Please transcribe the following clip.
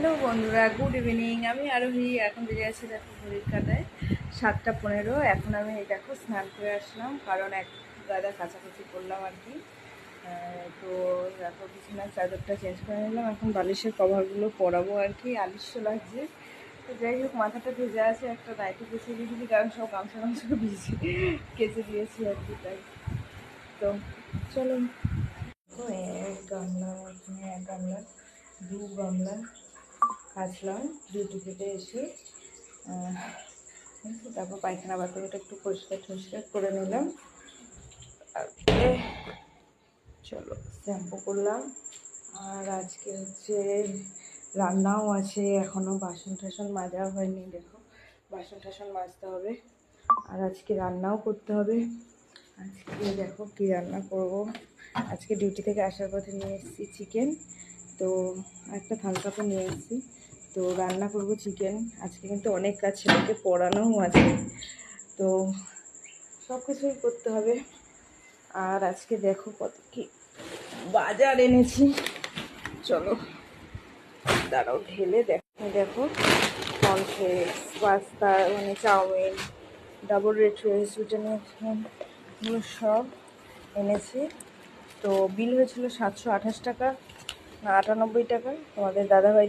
Hello বন্ধুরা, good evening. আমি আরোহী। এখন বেজে গেছে দেখো ঘড়ির কাঁটায় 7টা 15। এখন আমি দেখো স্নান করে আসলাম, কারণ এক গাদা কাছাকাছি করলাম আর কি। তো দেখো বিছানার চাদরটা চেঞ্জ করে নিলাম, এখন বালিশের কভারগুলো পরাবো আর কি। আলিস্য লাগছে, তো যাই হোক মাথাটা ভেজা আছে, একটা নাইটি কেচে দিয়েছি, কারণ সব গামছা ভিজে কেচে দিয়েছি আর কি, তাই। তো চলো, এক গামলা, এখানে এক গামলা, 2 গামলা কাচলাম ডিউটি থেকে এসে। তারপর পায়খানা বাথরুমটা একটু পরিষ্কার করে নিলাম। তারপরে চলো শ্যাম্পু করলাম। আর আজকে হচ্ছে রান্নাও আছে, এখনও বাসন টাসন মাজা হয়নি। দেখো বাসন টাসন মাজতে হবে, আর আজকে রান্নাও করতে হবে। আজকে দেখো কি রান্না করব। আজকে ডিউটি থেকে আসার পথে নিয়ে এসেছি চিকেন, তো একটা থালকাপও নিয়ে এসেছি। তো রান্না করব চিকেন। আজকে কিন্তু অনেক কাজ, ছেলেকে পড়ানোও আছে, তো সব কিছুই করতে হবে। আর আজকে দেখো কত কি বাজার এনেছি, চলো দাঁড়াও ঢেলে দেখো কর্নফ্লেক্স, পাস্তা, মানে চাউমিন, ডাবল রেড রাইস, এগুলো সব এনেছি। তো বিল হয়েছিল 728 টাকা না 98 টাকা। তোমাদের দাদাভাই